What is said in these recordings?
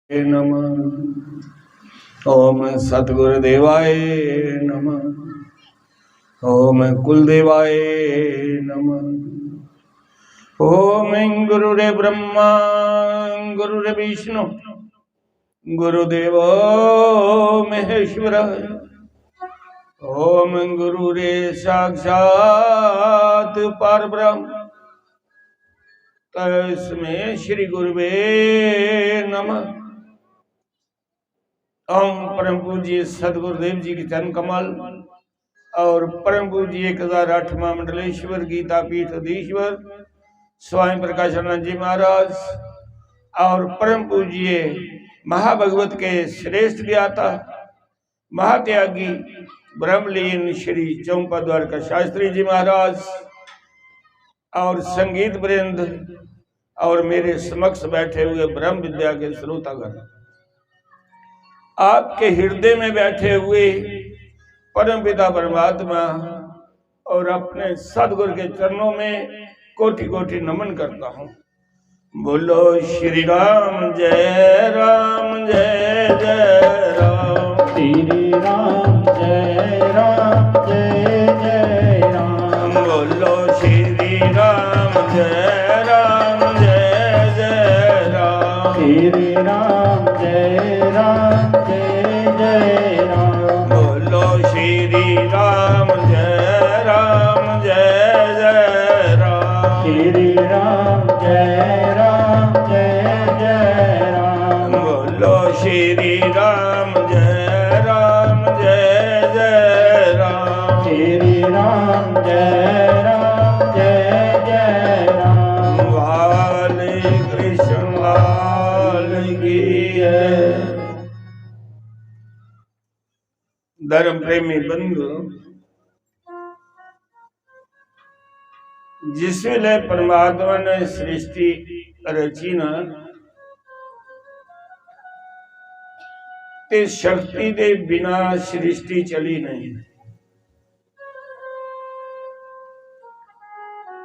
नमः। ओम सतगुरुदेवाय नमः। ओम कुलदेवाय नमः। ओम गुरुरे ब्रह्मा गुरुरे विष्णु गुरुदेव महेश्वर। ओम गुरुरे साक्षात् परब्रह्म तस्मै श्री गुरुवे नमः। ओम परम पूज्य सदगुरुदेव जी की चरण कमल और परम पूज्य 1008वां मंडलेश्वर गीता पीठ अधीश्वर स्वामी प्रकाशानंद जी महाराज और परम पूज्य महाभगवत के श्रेष्ठ ज्ञाता महात्यागी ब्रह्मलीन श्री चौंपा द्वारका शास्त्री जी महाराज और संगीत वृंद और मेरे समक्ष बैठे हुए ब्रह्म विद्या के श्रोतागण, आपके हृदय में बैठे हुए परम पिता परमात्मा और अपने सदगुरु के चरणों में कोटि कोटि नमन करता हूँ। बोलो श्री राम जय राम जय जय राम। श्री राम जय राम जय जय राम। बोलो श्री राम जय राम जय जय राम। श्री राम जय राम जय जय राम। बोलो श्री राम जय राम जय जय राम। श्री राम जय राम जय जय राम। बोलो श्री राम जय राम जय जय राम। श्री राम जय राम जय जय राम। वाले कृष्ण लाल की है। धर्म प्रेमी बंधु, जिस वेले परमात्मा ने सृष्टि रची ना ते शक्ति दे बिना सृष्टि चली नहीं।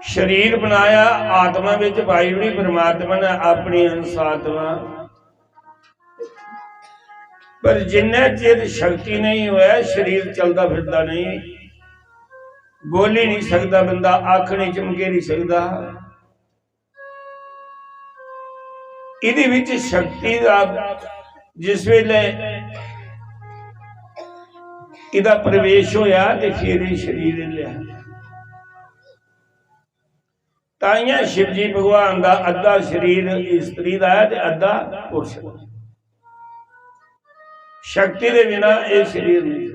शरीर बनाया, आत्मा विच पाई हुई परमात्मा ने अपनी अंश आत्मा, पर जिन्ने चिर शक्ति नहीं होया शरीर चलता फिरता नहीं, बोल ही नहीं सकता बंदा, अख नहीं चमके नहीं सकता। इहदे विच शक्ति दा जिस वेले इहदा प्रवेश होया ते फिर ही शरीर लिया। ताइयां शिव जी भगवान दा अद्धा शरीर स्त्री दा है ते अद्धा पुरुष दा। शक्ति दे बिना ये शरीर नहीं।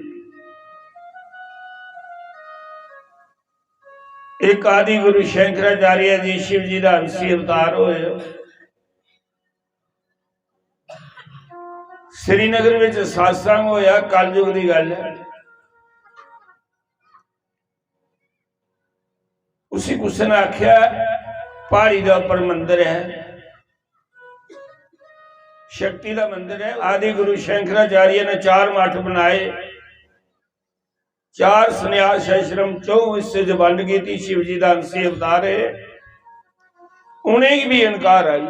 एक आदि गुरु शंकराचार्य जी शिव जी का अंशी अवतार होए। श्रीनगर विच सत्संग होया, कलयुग की गल है। उसी कुछ ने आख्या पहाड़ी के उपर मंदिर है, शक्ति का मंदिर है। आदि गुरु शंकराचार्य ने 4 मठ बनाए, 4 संन्यास आश्रम, 4 हिस्से वंड की थी। शिव जी का अंशी अवतार है, उन्हें भी इनकार आई।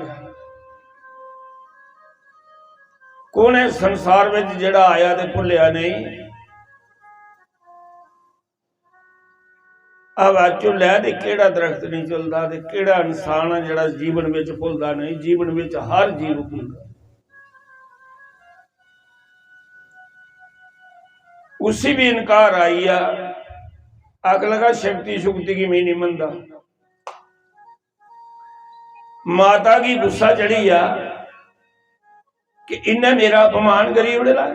कौन है संसार में जड़ा आया तो भुलिया नहीं। अब झुलिया तो केड़ा दरख्त नहीं चलता, तो केड़ा इंसान है जड़ा जीवन में भुलता नहीं। जीवन में हर जीव भुलता। उसी भी इनकार आई आ। आग लगा शक्ति शुक्ति की मैं नहीं मनता। माता की गुस्सा चढ़ी आ कि इन्हें मेरा अपमान करी उड़ेला।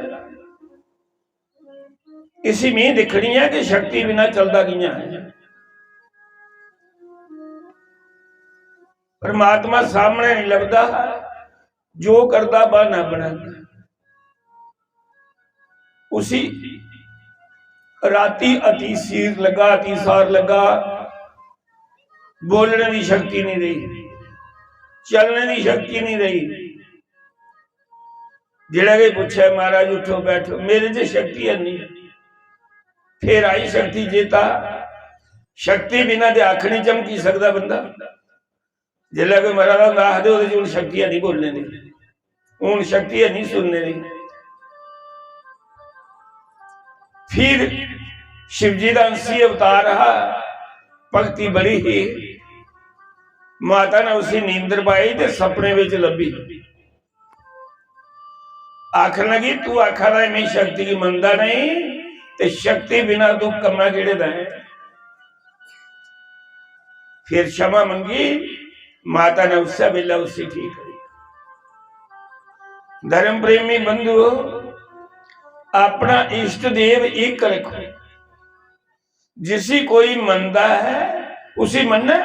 इसी में दिखनी है कि शक्ति बिना चलता किया है। परमात्मा सामने नहीं लगता, जो करता बहाना बनाता। उसी राती अतिसीर लगा, अतिसार लगा, बोलने की शक्ति नहीं रही, चलने की शक्ति नहीं रही। जेड़ा के पूछे महाराज उठो बैठो, मेरे से शक्ति है नहीं। फिर आई शक्ति जेता। शक्ति बिना ते अख नहीं चमकी सकता बंदा। जिला कोई महाराज आखदे शक्ति है नहीं बोलने दी। हूं शक्ति है नहीं सुनने रही। फिर शिवजी का अंशी अवतार रहा, भगती बड़ी ही माता ने उसी नींदर पाई ते सपने विच लभी। आखन लगी तू आखा था मैं शक्ति की मनदा नहीं ते शक्ति बिना तू कमा केड़े दा है। फिर क्षमा मंगी, माता ने उससे वेला उसी ठीक करी। धर्म प्रेमी बंधु, अपना इष्ट देव एक रखो, जिसी कोई मनदा है उसी मनना,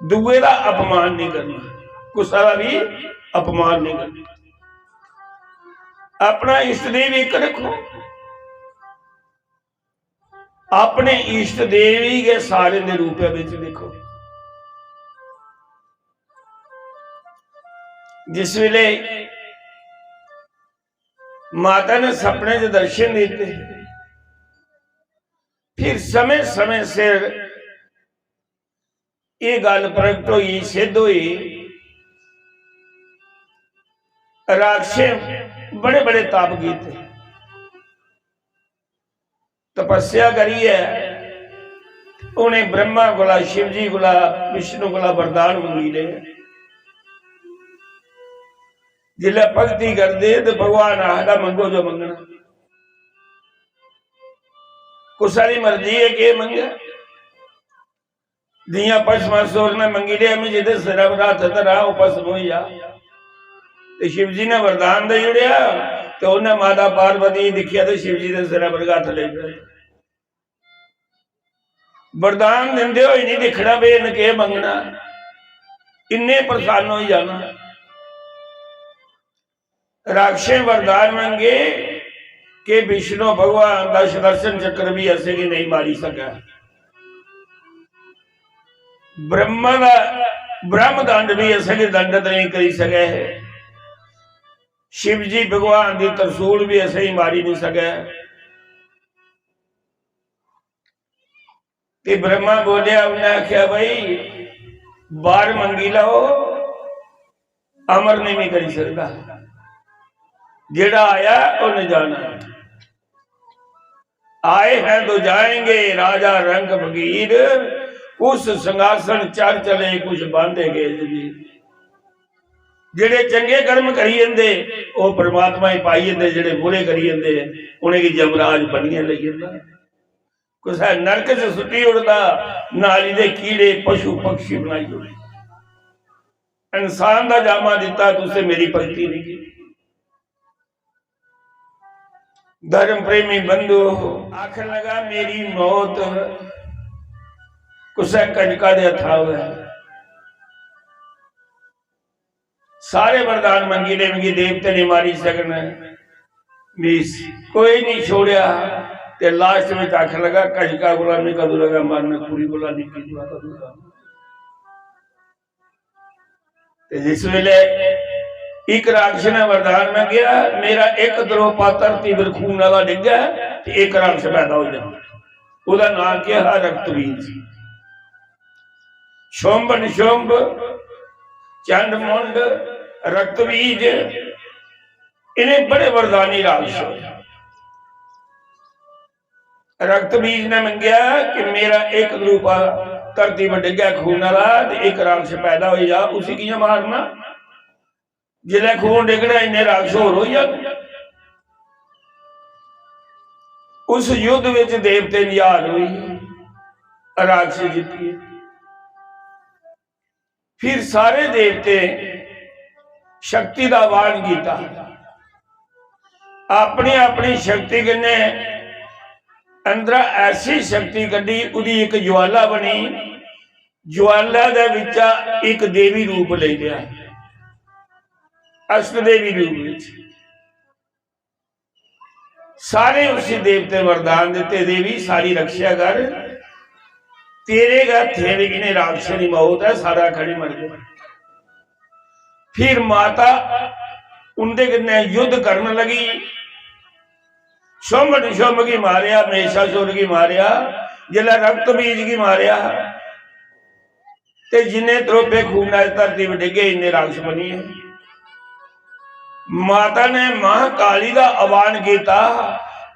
दुए का अपमान नहीं करना, कुसा का भी अपमान नहीं करना। अपना इष्ट देव एक रखो, अपने इष्ट देवी के सारे दे रूप देखो। जिस वेले माता ने सपने के दर्शन दिते, फिर समय समय से ये गल प्रगट हुई, सिद्ध हुई। राक्षे बड़े बड़े ताप कीते, तपस्या करी है, उन्हें Brahma Cola, Shivji Cola, Vishnu Cola वरदान मंगी ले। जिले भक्ति करते तो भगवान आखदा मंगो जो मंगना, कुसा दी मर्जी है कि मंगे। दिया पशमासुर ने मंगी ले, हमें जिदे सिरा पर हाथ धरा वो भस्म हो जा। तो शिवजी ने वरदान दे जुड़िया, तो उन्हें माता पार्वती दिखिया तो शिवजी के सिरा पर हाथ ले गए। वरदान देंदे हो नहीं दिखना बे इनके मंगना, इन्ने प्रसन्न हो जाना। राक्षे वरदान मंगे कि विष्णु भगवान का सुदर्शन चक्र भी ऐसे की नहीं मारी सका, ब्रह्मा का ब्रह्म दंड भी ऐसे की दंडत नहीं करी सके है, शिव जी भगवान की तरसूल भी ऐसे ही मारी नहीं सके। कि ब्रह्मा बोलिया, उन्हें आख्या भाई बार मंगी लो, अमर नहीं करी सकता, जेड़ा आया उन्हें जाना है। आए हैं तो जाएंगे, राजा रंग फकीर, उस सिंहासन चढ़ चले कुछ बांधेगे जगीर। जेड़े चंगे कर्म करी जाते वो परमात्मा ही पाई जाते, जेड़े बुरे करी जाते उन्हें की जमराज बनिए लगी जाता। कुछ है नरक से सुटी उड़ता, नाली दे कीड़े पशु पक्षी बनाई उड़े। इंसान का जामा दिता तुसे मेरी भक्ति नहीं की। धर्म प्रेमी बंधु, आखिर लगा मेरी मौत कुछ कंजका दे हथाव है। सारे वरदान मंगी ने मंगी, देवते नहीं मारी सकना, कोई नहीं छोड़िया। ते लास्ट में आख लगा कंजका गुलामी कदू लगा मारना, पूरी गुलामी की कदू। जिस वेले एक राक्षस ने वरदान में गया, मेरा एक द्रोपा धरती पर खून वाला डिग्गा, एक राक्षस पैदा हो जाए, उसका नाम क्या है रक्तबीज। शुंभ निशुंभ चंड मुंड रक्तबीज, इन्हें बड़े वरदानी राक्षस। रक्तबीज ने मंगया कि मेरा एक द्रोपा धरती पर डिग्गा खून वाला, एक राक्षस पैदा हो जा, उसी की मारना। जिले खून डिगना इन्ने राक्षस होर हो जाते। उस युद्ध विच देवते निहाल हुई, राक्षस जीती। फिर सारे देवते शक्ति का वाण किया, अपनी अपनी शक्ति कन्ने अंदर ऐसी शक्ति कढ़ी, उदी एक ज्वाला बनी। ज्वाला दे विचा एक देवी रूप ले लिया, अष्ट देवी रूप में। सारे उसी देवते वरदान देते, देवी सारी रक्षा कर, तेरे हथे इन्हें राक्षस की मौत है, सारा खड़ी मर गया। फिर माता उनके कन्ने युद्ध करने लगी, शुंभ निशुंभ की मारिया, महिषासुर की मारिया, जिला रक्त बीज की मारिया। ते जिन्ने त्रोपे खून नाल धरती पर डिगे इन्ने राक्षस बनी है। माता ने महाकाली का आह्वान किया,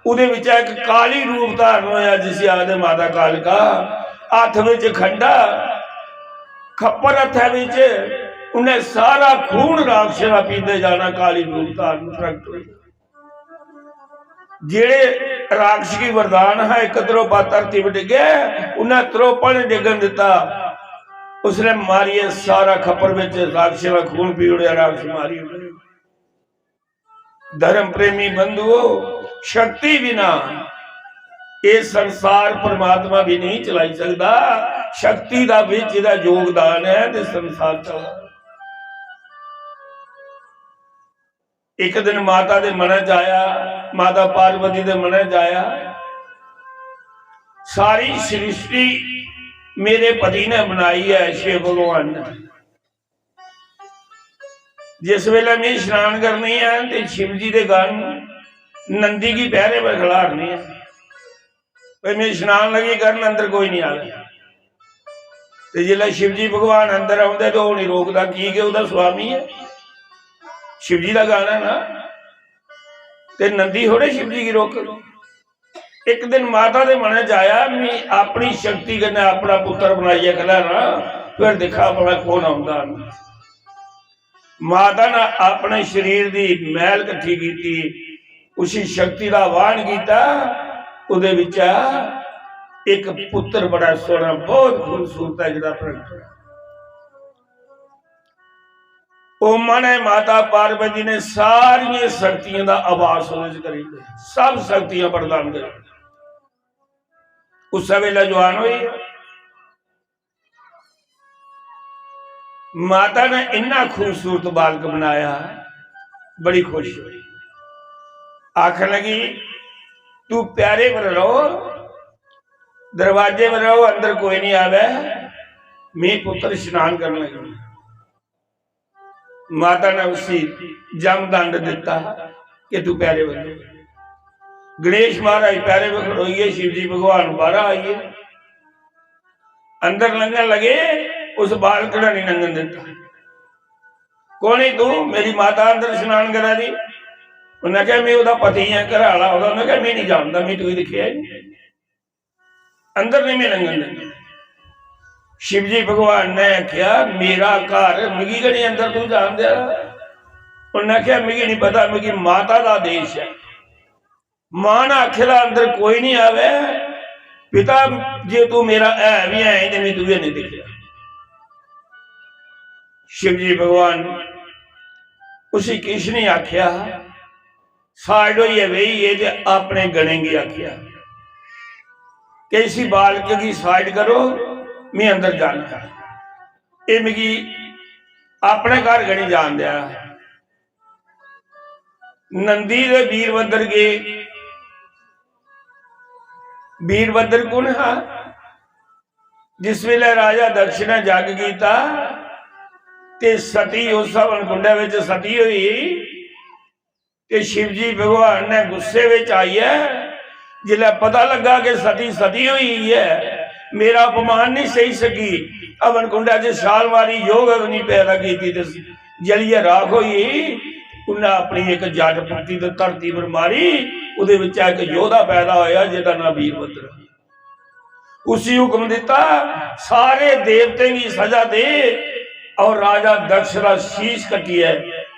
उहदे विच एक काली रूप धारण होया जिसे आखदे माता कालका। हथ विच खंडा, खप्पर हथा विच, उन्हें सारा खून राक्षस का पींदे जाना। काली रूप धारण प्रगट हुई। जेड़े राक्षस की वरदान है, एक त्रोपा धरती पर डिगे, उन्हें त्रोपा ने डिगन दिता। उसने मारिए सारा खप्पर विच राक्षस का खून पी उड़िया, राक्षस मारी उड़े। धर्म प्रेमी बंधुओं, शक्ति बिना ये संसार परमात्मा भी नहीं चलाई सकता। शक्ति का विच इहदा योगदान है ते संसार चलदा। एक दिन माता दे मन च आया, माता पार्वती दे मन च आया, सारी सृष्टि मेरे पति ने बनाई है, शिव भगवान ने। जिस वेले मैं स्नान करनी है तो शिव जी के गान नंदी की पहरे पर खिलारनी है। भाई मैं स्नान लगी करन, अंदर कोई नहीं आवे। तो जिला शिव जी भगवान अंदर आउंदे तो वो नहीं रोकता, की उहदा स्वामी है, शिव जी का गाना ना, ते नंदी थोड़े शिव जी की रोक। एक दिन माता के मन च आया, मैं अपनी शक्ति कन्नै अपना पुत्र बनाइए खिलाना, फिर देखा अपना कौन आउंदा। माता ने अपने शरीर की मैल कट्ठी की, उसी शक्ति का आह्वान किया। उहदे विच एक पुत्र बड़ा सोहना, बहुत खूबसूरत है, जिहदा प्रगट होया। ओमा ने माता पार्वती ने सारिया शक्तियों का आभास करी, सब शक्तियां प्रदान करी। उस वेले जवान हुई। माता ने इन्ना खूबसूरत बालक बनाया, बड़ी खुश हुई। आखन लगी, तू प्यारे पर रहो, दरवाजे में रहो, अंदर कोई नहीं आवे, मैं पुत्र स्नान करने लगी। माता ने उसी जमदंड दिता कि तू प्यारे बन। गणेश महाराज प्यारे पर खड़ोइए, शिव जी भगवान बाहर आइए। अंदर लंघन लगे, उस बालक ने नहीं लंघन दिता। कौन है तू? मेरी माता अंदर स्नान करा दी। उन्हें कहा मैं उहदा पति है, घराला होगा। उन्हें कहा मैं नहीं जानता, मैं तू दिखिया अंदर नहीं मैं लंघन देना। शिव जी भगवान ने आख्या मेरा घर मिगी गणी अंदर तू जान दिया। उन्हें आख्या मिगी नहीं पता, मिगी माता का देश है, मां ने आखेला अंदर कोई नहीं आवे। पिता जे तू मेरा है भी है तो मैं तुझे नहीं दिखा। शिव जी भगवान उसी किश ने आख्या साइड होइए वही ये अपने गणे की आख्या कि इसी बालक की साइड करो, मैं अंदर जाना। ये मिगी अपने घर गणी जान दिया। नंदी दे वीरभद्र के वीरभद्र कौन है? जिस वेले राजा दक्ष ने जग किया ते सती उस हवन कुंड विच सती हुई ते शिव जी भगवान ने गुस्से विच आई है। जिला पता लगा कि सती सती हुई है, मेरा अपमान नहीं सही सकी, हवन कुंडा च छाल मारी, योग अग्नि पैदा की, जलिए राख हुई। उन्हें अपनी एक जट पुट्टी तो धरती पर मारी, उहदे विच एक योधा पैदा होया जिहदा नाम वीरभद्र। उसी हुक्म दिता सारे देवते की सजा दे और राजा दक्ष का शीश कटिए,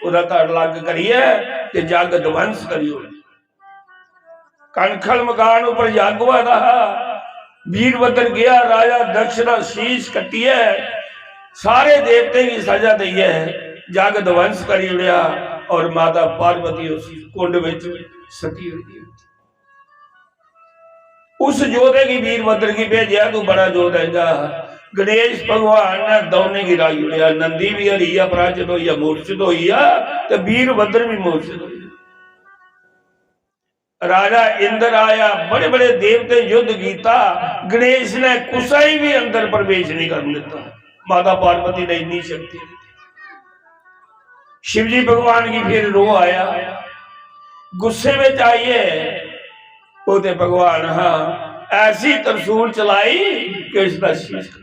उहदा धड़ लग करिए ते जग ध्वंस करियो। कणखल मकान उपर जग हुआ था, वीरभद्र गया, राजा दक्ष का शीश कटिए, सारे देवते की सजा दिए, जग ध्वंस करी उड़िया और माता पार्वती उस कुंड में सती हुई। उस जोधे की वीरभद्र की भेजा, तू बड़ा जोधा जा। गणेश भगवान ने दौने गिराई उड़िया, नंदी भी हरी अपराजित हो मूर्छित हो, तो वीरभद्र भी मूर्छित हो। राजा इंद्र आया, बड़े बड़े देवते युद्ध किया, गणेश ने कुसाई भी अंदर प्रवेश नहीं कर देता। माता पार्वती ने इतनी शक्ति। शिवजी भगवान की फिर रो आया, गुस्से में आइए, उसे भगवान हाँ ऐसी तरसूल चलाई कि इसका शीश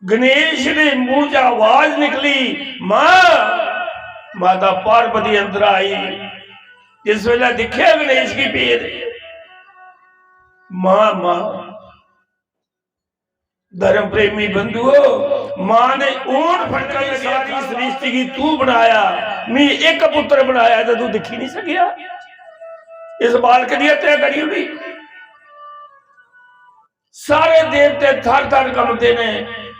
गणेश ने मुंह च आवाज निकली, मां। माता पार्वती अंदर आई। जिस वेला दिखिया गणेश की पीर, मां मां धर्म प्रेमी बंधुओं, मां ने ऊंट फटका सारी सृष्टि की तू बनाया, मैं एक पुत्र बनाया तो तू दिखी नहीं सकिया। इस बालक की हत्या करी हुई। सारे देवते थर थर कंबते ने।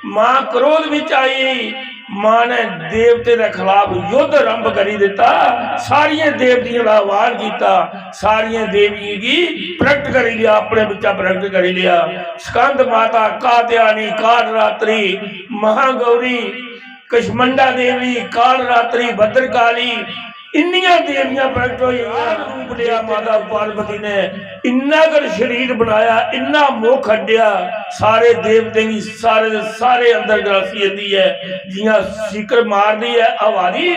मां क्रोध विच आई। मां ने देवते के खिलाफ युद्ध आरंभ करी दिता। सारिया देवतियों का आह्वान किया, सारिया देवियों की प्रकट कर लिया, अपने बच्चा प्रकट कर लिया। स्कंद माता, कात्यायनी, कालरात्रि, महागौरी, कश्मंडा देवी, कालरात्रि, भद्रकाली, इन्निया देवियां प्रकट हुई। रूप लिया माता पार्वती ने, इन्ना कर शरीर बनाया, इन्ना मुख अड्डिया। सारे देवते की सारे अंदर ग्रासी आती है, जियां सीकर मारती है आवादी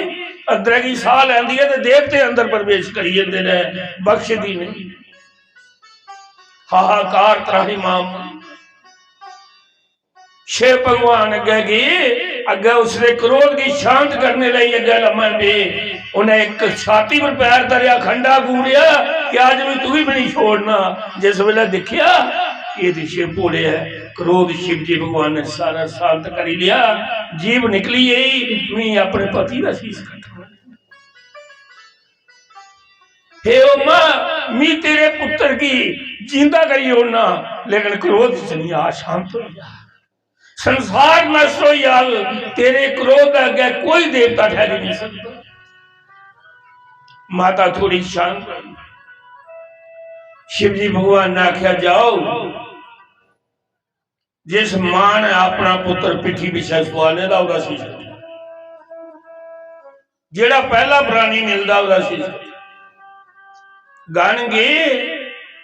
अंदर की साह लैंदी है, तो देवते अंदर प्रवेश करी जाते ने, बख्शदी नहीं। हाहाकार त्राहिमाम। शिव भगवान अगे गए, अगे उसने क्रोध की शांत करने लई अगे लमन भी उन्हें एक छाती पर पैर धरिया, खंडा गूड़िया कि आज भी तू भी नहीं छोड़ना। जिस वेले दिखिया ये तो शिव भोले है, क्रोध शिव जी भगवान ने सारा शांत कर लिया। जीव निकली यही, मैं अपने पति का शीश कटा। हे उम्मा, मैं तेरे पुत्र की जिंदा करी होना, लेकिन क्रोध से नहीं आ, शांत हो जा। संसार नष्ट हो याल, तेरे क्रोध अगे कोई देवता ठहर नहीं सकता। माता थोड़ी शांत रही। शिव जी भगवान ने आख्या, जाओ। जिस मां ने अपना पुत्र पिठी पिछे सुआने का उसका शीश कटिया, जेड़ा पहला प्राणी मिलता उसका शीश गन गे।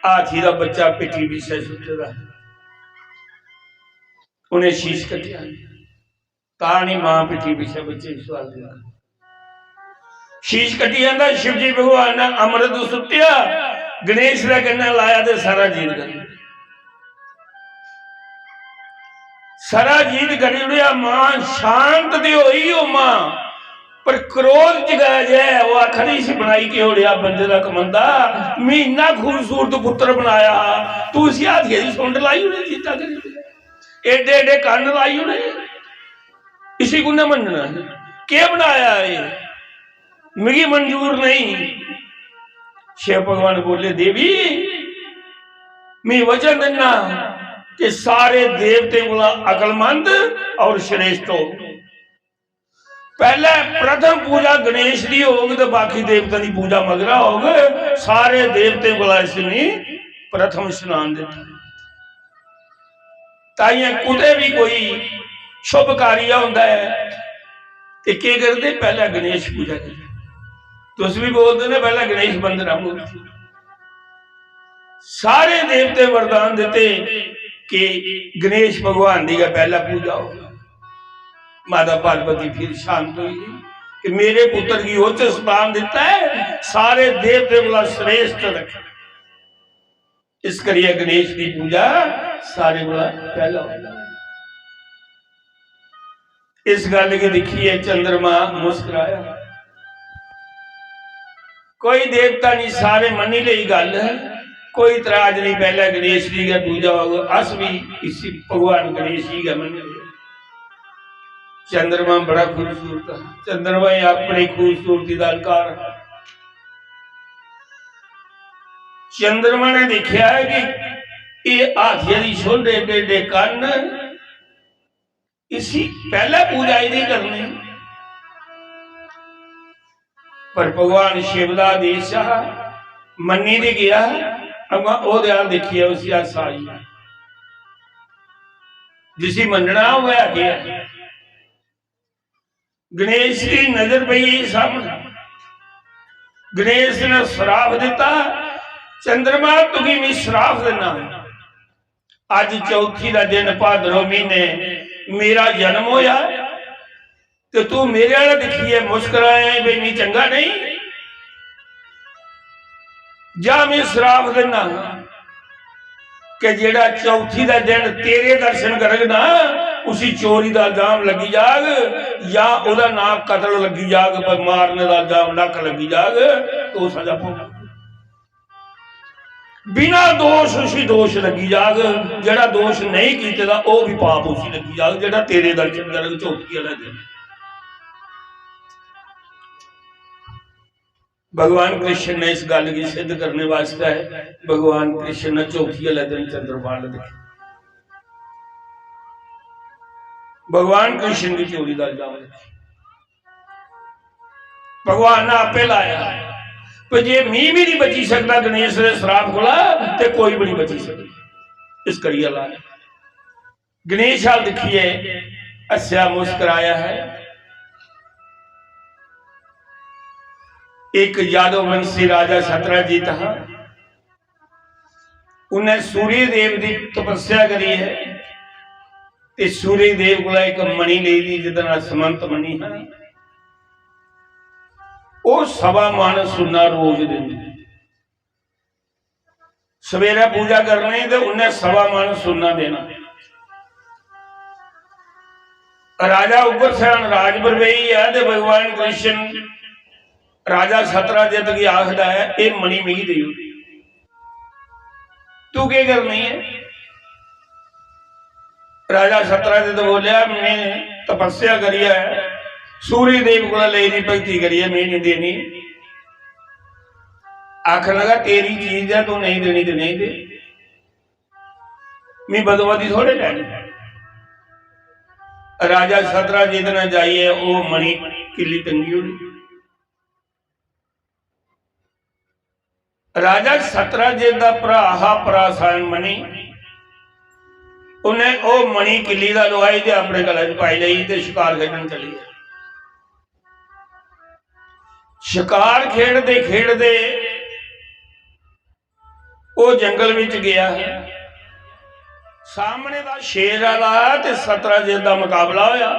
हाथी का बच्चा पिठी पिछे सुतेगा, उन्हें शीश कटिया, तानी मां पिठी पिछे बच्चे सवाल दिया, शीश कटी जाता। शिव जी भगवान ने अमृत सुटिया, गणेश का कन्ना लाया तो सारा जीत कर, सारा जीत करी उड़िया। मां शांत तो हुई हो मां, पर क्रोध जगाया जाए वो आखरी से बनाई के उड़िया बंदे का कमंदा, मैं इन्ना खूबसूरत पुत्र बनाया, तू उसी हाथी की सुंड लाई उड़े, जीता करी एडे एडे कन्न लाई उड़े, इसी को न मनना क्या बनाया है, मुझे मंजूर नहीं। शिव भगवान बोले, देवी मैं वचन देना कि सारे देवते बोला अकलमंद और श्रेष्ठ हो। पहले प्रथम पूजा गणेश की होगी तो बाकी देवता की पूजा मगरा होगी। सारे देवते बोला इसने प्रथम स्नान देता। ताइया कुते भी कोई शुभ कार्य होता है तो क्या करते, पहले गणेश पूजा करते। तुम भी बोलते ने पहले गणेश वंदना बोलते। सारे देवते वरदान देते कि गणेश भगवान की पहला पूजा हो। माता पार्वती फिर शांत हुई कि मेरे पुत्र की उच्च स्थान दिता है, सारे देवते बोला श्रेष्ठ रखे, इस करिए गणेश की पूजा सारे बोला पहला हो। इस गल की देखिए चंद्रमा मुस्कुराया, कोई देवता नहीं, सारे मनी ली गल है, कोई इतराज नहीं। पहला गणेश जी का पूजा होगा, अस भी इसी भगवान गणेश जी का मन। चंद्रमा बड़ा खूबसूरत है, चंद्रमा अपनी खूबसूरती का अलकार। चंद्रमा ने देखा है कि ये हाथिया की सुंड एडे एडे कन, इसी पहला पूजा ही करनी। पर भगवान शिव का आदेश मनी ने गया, अगर देखिए उसी साई जिसी मनना हुआ गया। गणेश की नजर पई सामने, गणेश ने श्राप दिता, चंद्रमा तुकी मैं श्राप देना, अज चौथी का दिन भादरों महीने मेरा जन्म होया तो तू मेरे वाला दिखिए मुस्कुराए भी मैं चंगा नहीं, जा मैं श्राप देना कि जेड़ा चौथी का दिन तेरे दर्शन करेगा ना उसी चोरी का इल्जाम लगी जाग या ओदा नाम कतल लगी जाग, पर मारने का इल्जाम नक लगी जाग तो सजा भोग। बिना दोष उसी दोष लगी जाग, जड़ा दोष नहीं कीता वो भी पाप उसी लगी जाग, जड़ा तेरे दर्शन कर चौथी वाला दिन। भगवान कृष्ण ने इस गल की सिद्ध करने वास्ते है, भगवान कृष्ण ने चौथी वाले दिन चंद्रमाल देखे। भगवान कृष्ण की चोरी का इल्जाम भगवान ने आपे लाया, पर जे मी भी नहीं बची सकता गणेश के श्राप को तो कोई भी नहीं बची सकता। इस करिए लाया गणेश हाल देखिए, हस्या मुस्कुराया है। एक यादव वंशी राजा सतराजीत था, उन्हें सूर्य देव की तपस्या करी है, ते सूर्य देव को एक मणि ले ली जिदा समंत मणि है, वो सवा मन सुनना रोज देंगे। सवेरे पूजा करनी तो उन्हें सवा मन सुनना देना। राजा उग्रसेन राज बरबई है, तो भगवान कृष्ण राजा सतराजित की आखदा है, ये मणि मिगी दे तू क्या करनी है। राजा सतराजित बोलिया, मैं तपस्या करी है, सूर्य देव को लेनी भक्ति करिए, मैं नहीं देनी। आखिर लगा तेरी चीज है, तू नहीं देनी तो नहीं दे, मैं बदोबदी थोड़े लैनी। राजा सतराजित ने जाइए वो मणि किली टंगी हुई। राजा सतराजित का भरा हा परासान मणि, उन्हें वो मणि किली का लुआई ते अपने गले च पाई लई ते शिकार खेडन चली। शिकार खेडते खेडते वो जंगल विच गया है, सामने का शेर आला ते सतराजित का मुकाबला होया।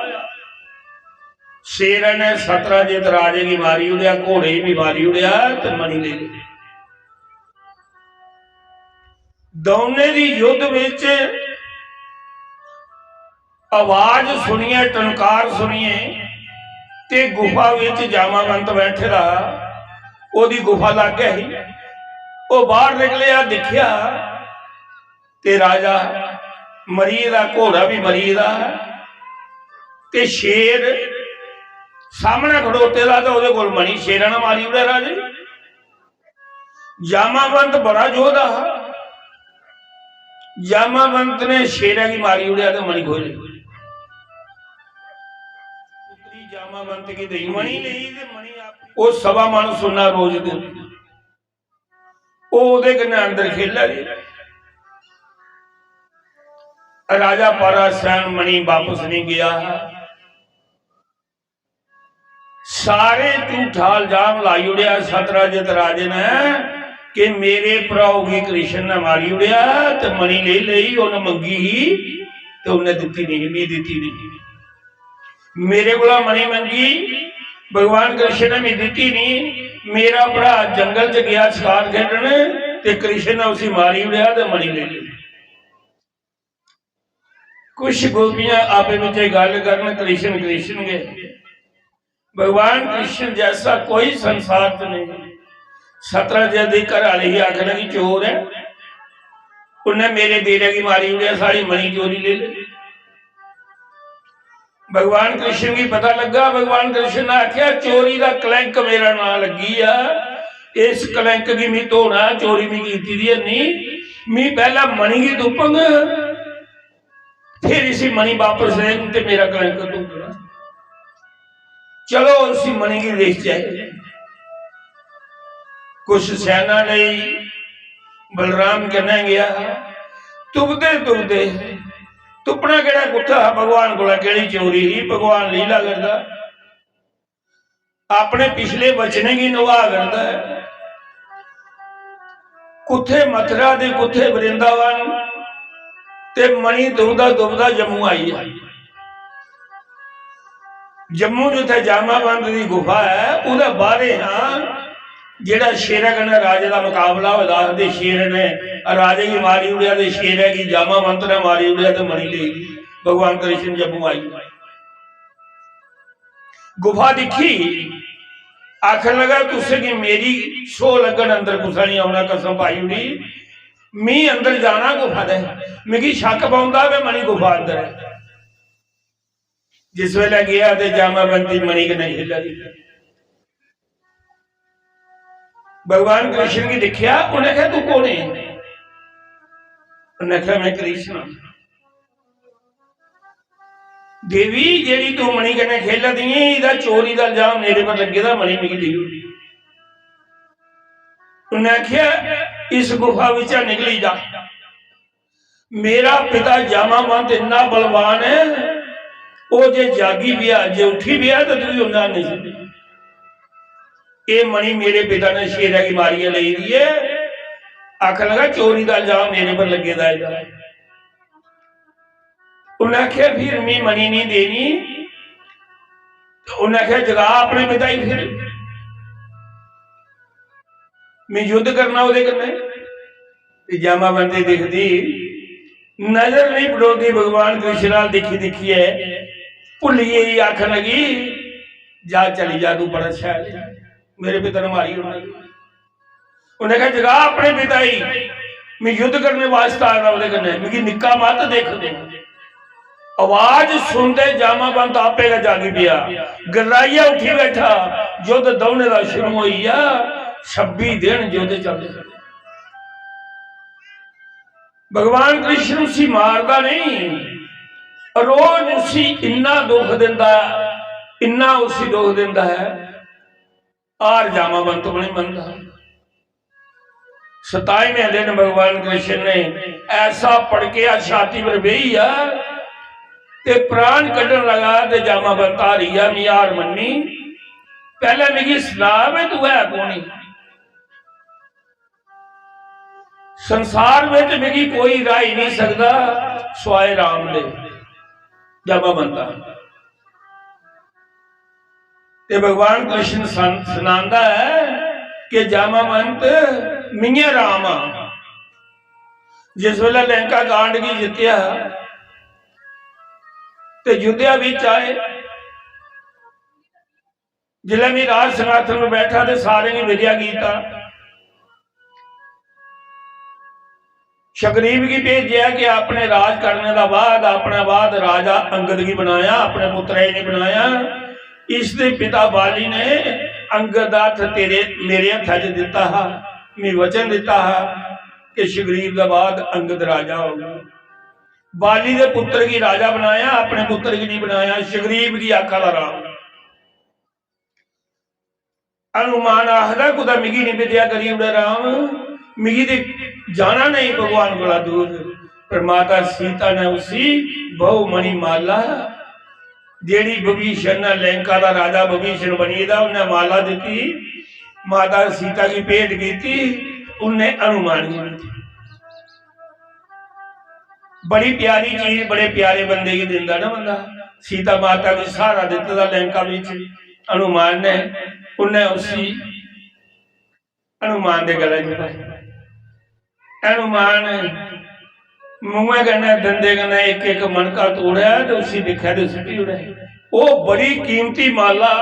शेर ने सतराजित राजे की मारी उड़िया, घोड़े भी मारी उड़िया ते मणि ले ली। दोने दी युद्ध विच आवाज सुनिए, टनकार सुनिए, ते गुफा विच जामावंत बैठे रहा, ओदी गुफा लग गया ही। वो बाहर निकलिया, दिखिया ते राजा मरी दा, घोड़ा भी मरी दा, ते शेर सामने खड़ोते दा, तो ओदे कोल मणि शेर ने मारी उड़े राजे। जामावंत बड़ा जोधा, जामावंत ने शेरा की मारी उड़िया तो मणि खोले। जामावंत की दई मणि ली, वो सवा मन सुनना रोज दिन, ओदे कन्ने अंदर खेला जी। राजा परासन मणि वापस नहीं गया, सारे झूठा इल्जाम लाई उड़िया सतराजित राजे ने कि मेरे भराओ की कृष्ण ने मारी उड़िया, तो मणि ले ली, उन्हें मंगी ही तो उन्हें दिती नहीं, भी दिती नहीं। मेरे को मणि मंगी, भगवान कृष्ण ने भी दिती नहीं। मेरा भरा जंगल च गया शिकार खेडने, ते कृष्ण ने उसी मारी उड़िया तो मणि ले ली। कुछ गोपियां आपे में गल करन, कृष्ण कृष्ण गए। भगवान कृष्ण जैसा कोई संसार तो नहीं। सतराजित दी घर वाले ही आखन लगी चोर है, उन्हें मेरे देरे की मारी उड़िया, सारी मणि चोरी ले ली। भगवान कृष्ण की पता लगा, भगवान कृष्ण ने आख्या चोरी का कलंक मेरा ना लगी आ, इस कलंक की मैं धोना, चोरी मैं की नहीं, मैं पहला मणि की धुपंग, फिर इसी मणि वापस दे मेरा कलंक धोना। चलो उसी मणि की देख जाए। कुछ सेना नहीं, बलराम कहने गया, तुपदे तुपदे तुपना केड़ा कुत्ता भगवान को केड़ी चोरी ही, भगवान लीला करता, अपने पिछले वचने की निभाह करता है। कुत्थे मथुरा दे, कुत्थे वृंदावन, ते मणि दुबदा दुबदा जम्मू आई है। जम्मू जिथे जामावंत की गुफा है, उहदे बाहरे हाँ जेड़ा शेरा कन्नै राजे का मुकाबला हो, शेर ने राजे की मारी उड़िया, शेर की जामावंत ने मारी उड़िया तो मणि ले गई। भगवान कृष्ण जब आई गुफा दिखी, आखिर लगा तुझसे कि मेरी सो लगन अंदर कुछ नहीं आना, कसम पाई उड़ी मी अंदर जाना गुफा दे, मिगी शक पाउंदा वे मणि गुफा अंदर है। जिस वेले गया ते जामावंती मणि के नहीं हिला दी। भगवान कृष्ण की दिखिया, उन्हें कहा तू कौन है? उन्हें कहा मैं कृष्ण। देवी जेड़ी तू मणि कने खेल दी है, चोरी का इल्जाम मेरे पर लगे दा, मणि मिगी दी। उन्हें आख्या इस गुफा विच निकली जा, मेरा पिता जामावंत इन्ना बलवान है, वो जे जागी भी आ, जे उठी भी आ तो तू भी उन्हें नहीं सकती। ये मणि मेरे पिता ने शेरा की मारिया ले दी है, आख लगा चोरी का इल्जाम मेरे पर लगे दा है। उन्हें आख्या फिर मैं मणि नहीं देनी, तो उन्हें आख्या जगा अपने पिता ही, फिर मैं युद्ध करना वो कन्ने। जामावंती दिखती नजर नहीं पड़ोती भगवान कृष्ण दिखी दिखी है, भुलिए ही आख लगी जा चली जा, तू बड़ा शायद मेरे पिता ने मारी। उन्हें कहा जगा अपने पिता ही, मैं युद्ध करने वास्ते आना वो कन्ने, मिगी निक्का मत देख दे। आवाज सुनते जामावंत आपे का जागी पिया, गराइया उठी बैठा, युद्ध दौड़ने का शुरू हुई 26 दिन युद्ध चलते। भगवान कृष्ण उसी मारदा नहीं, रोज उसी इन्ना दुख दिंदा, इन्ना उसी दुख दिंदा है, आर जामावंत नहीं मनता। 27वें दिन भगवान कृष्ण ने ऐसा पड़के छाती पर बेही ते प्राण कढ़न लगा, ते जामावंत आ रही है यार मन्नी पहले मिगी सुना में तू है कौन? संसार में मिगी कोई राह नहीं सकता स्वाए राम दे। जामावंता ते भगवान कृष्ण सुनांदा है कि जामावंत मियां राम जिस वेले लंका कांड की जित्या ते युद्धिया विच आए, जिले मैं राज सिंहासन में बैठा तो सारे ने विद्या गीता शकरीब की भेजिया कि अपने राज करने का बाद अपने बाद राजा अंगद की बनाया, अपने पुत्र ही नहीं बनाया। इसके पिता बाली ने अंगद हथ तेरे मेरे हथा च दिता है, मैं वचन दिता है कि शकरीब का बाद अंगद राजा होगा। बाली के पुत्र की राजा बनाया, अपने पुत्र की नहीं बनाया। शकरीब की आखा का राम अनुमान आखदा खुदा मिगी नहीं विद्या करी उड़े राम, मिगी ते जाना नहीं भगवान बड़ा दूर। पर माता सीता ने उसी बहु मणि माला जेड़ी विभीषण ने लंका का राजा विभीषण बनी था उन्हें माला दी, माता सीता की भेंट की थी, उन्हें अनुमान की। बड़ी प्यारी चीज बड़े प्यारे बंदे की दिंदा ना बंदा। सीता माता की सहारा दिता था लंका में, अनुमान ने उन्हें उसी अनुमान के गले च पाया। अनुमान मुंह कहना दंदे कहना एक एक मनका तोड़ा तो उसी दिखा तो सुटी उड़ा। वो बड़ी कीमती माला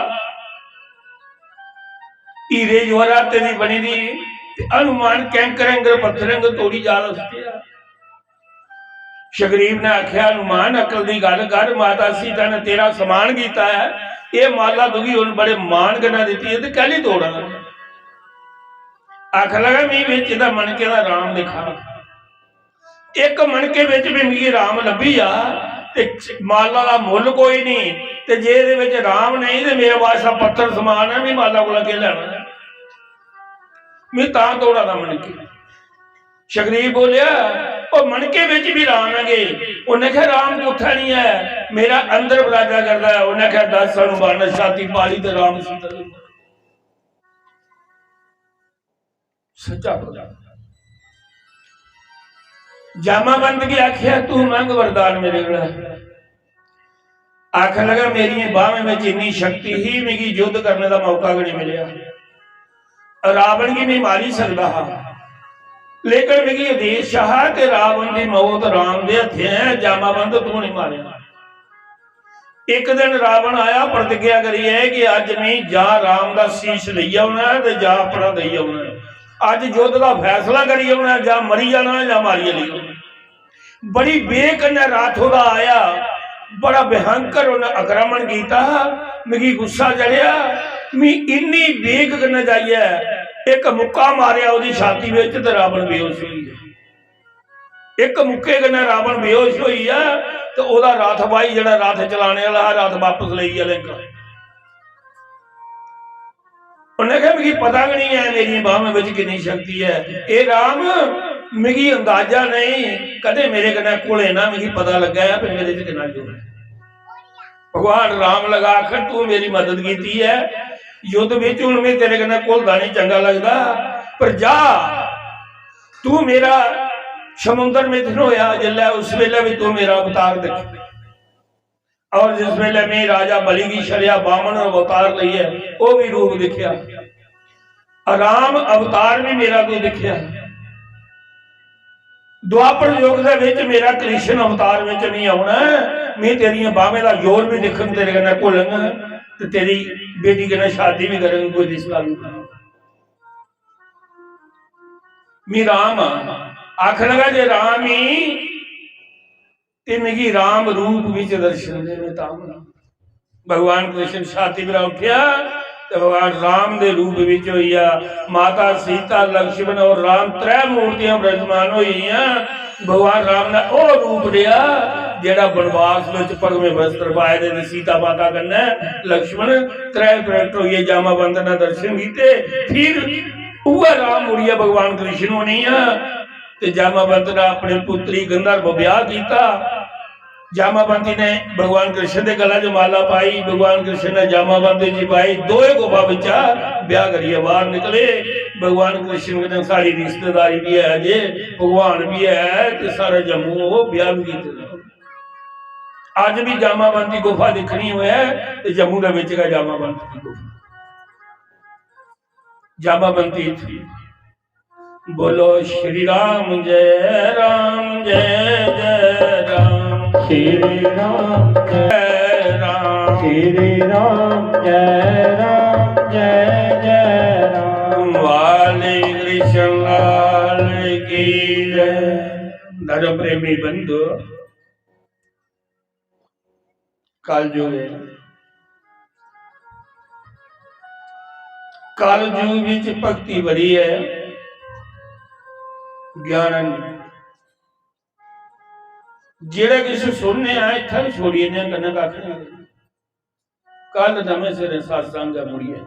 हीरे जवाहरात दी बनी दी, अनुमान कैंकरंग पत्थरंग तोड़ी जा रहा। शकरीब ने आख्या अनुमान अकल की गल कर, माता सीता ने तेरा समान किया है, ये माला दुगी उन बड़े मान गना दी है तो कहली तोड़ा। आख लगा मैं बिच मनके का राम दिखा, एक मनके बिच भी मिगी राम लभी आ ते माला का मुल कोई नहीं, ते जे दे विच राम नहीं तो मेरे वास्ता पत्थर समान है, मैं माला को के लेना, मैं ता तोड़ा था मनके। शकरीब बोलिया और मनके बिच भी राम है, उन्हें कहा राम कुत्था नहीं है, मेरा अंदर बराजा करता है। उन्हें कहा 10 अनुमान छाती पाली तो राम सीता सच्चा बोला। जामावंत की आख्या तू मंग वरदान मेरे को। आख लगा मेरी बाह में इन्नी शक्ति ही मिगी युद्ध करने का मौका नहीं मिले, रावण की मैं मारी सकता हाँ, लेकिन मिगी आदेश है कि रावण की मौत राम के हथे है, जामाबंद तू नहीं मारिया। एक दिन रावण आया, प्रतिज्ञा करी है कि अज मैं जा राम का शीश ले आना ते जा अपना दे आना, अज युद्ध का फैसला करी आना, जा मरी जाना जा मारिए ले। बड़ी बेकन्या रात होदा आया, बड़ा भयंकर उन्हें आक्रमण किया। मिगी गुस्सा चढ़िया, मैं इन्नी बेग कन्नै जाइए एक मुक्का मारिया उसकी छाती में, तो रावण बेहोश हुई है। एक मुक्के कन्नै रावण बेहोश हुई है, तो ओदा रथ भाई जिहड़ा रथ चलाने वाला रथ वापस ले गया लंका। उन्हें कहा मिगी पता भी नहीं है मेरी बाहों में कितनी शक्ति है। ए राम, मिगी अंदाजा नहीं, कदे मेरे कन्नै कोले ना मिगी पता लगा है कि मेरे च कितना जोर है। भगवान राम लगा आखर तू मेरी मदद की है, युद्ध विच हुण मैं तेरे कन्नै घुलदा नहीं चंगा लगदा, पर जा तू मेरा समुद्र में होया जिल्लै उस वेले भी तू मेरा अवतार देख। और जिस वेले मैं राजा बलि की छड़िया बामन अवतार लई है, वो भी रूप दिखिया, राम अवतार भी मेरा कोई दिखिया। द्वापर युग दे विच मेरा कृष्ण अवतार में नहीं आना, मैं तेरिया बाहें का जोर भी देखन तेरे कन्नै घुलंगा, ते तेरी बेटी कन्नै शादी भी करेंगे, कोई रिश्ता नहीं। मैं राम आख लगा जे राम ही ते मिगी राम रूप विच दर्शन दे। भगवान कृष्ण छाती पर उठिया तो भगवान राम दे रूप विच होइया। माता सीता लक्ष्मण और राम त्रै मूर्तियां विराजमान होइया। भगवान राम ने ओ रूप लिया जेड़ा बनवास में पगमे वस्त्र पाए दे सीता माता कन्नै लक्ष्मण त्रै प्रकट होइए, जामाबंद ने दर्शन कीते। फिर उह राम मुड़िया भगवान कृष्ण होनी ते जामाबंद ने अपनी पुत्री गंधर्व ब्याह किया। जामाबंदी ने भगवान कृष्ण के गला च माला पाई, भगवान कृष्ण ने जामाबंदी जी पाई, दोए गोपा बच्चा ब्याह करिए बाहर निकले। भगवान कृष्ण ने सारी रिश्तेदारी भी है जे, भगवान भी है ते सारा जम्मू वो ब्याह भी किए। अज भी जामाबंदी गुफा दिखनी हुआ है तो जम्मू के विच जामाबंदी की गुफा, जामाबंदी थी। बोलो श्री राम जय राम जय जय राम, श्री राम जय राम, श्री राम जय राम जय जय राम। वाले कृष्ण लाल की जय। धर्म प्रेमी बंधु, कलयुग है, कलयुग विच भक्ति बड़ी है, ज्ञान जेड़ा किसी सुनने आए इतना भी छोड़िए नहीं करने का। कल नवे सिरे सत्संग मुड़िए,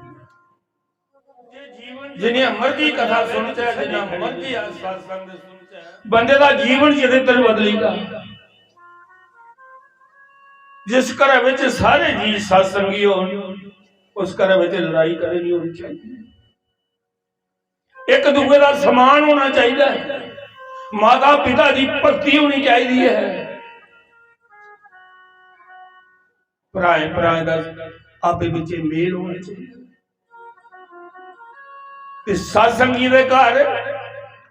जिन्हें मर्जी कथा सुनता है, जिन्हें मर्जी सत्संग सुनता है, बंदे का जीवन चरित्र बदलेगा। जिस घर में सारे जी सत्संगी हो, उस घर में लड़ाई कभी नहीं होनी चाहिए। एक दूसरे का समान होना चाहिए, माता पिता की भक्ति होनी चाहिए है, भराए भराए का आपे विच मेल होना चाहिए। सत्संगी के घर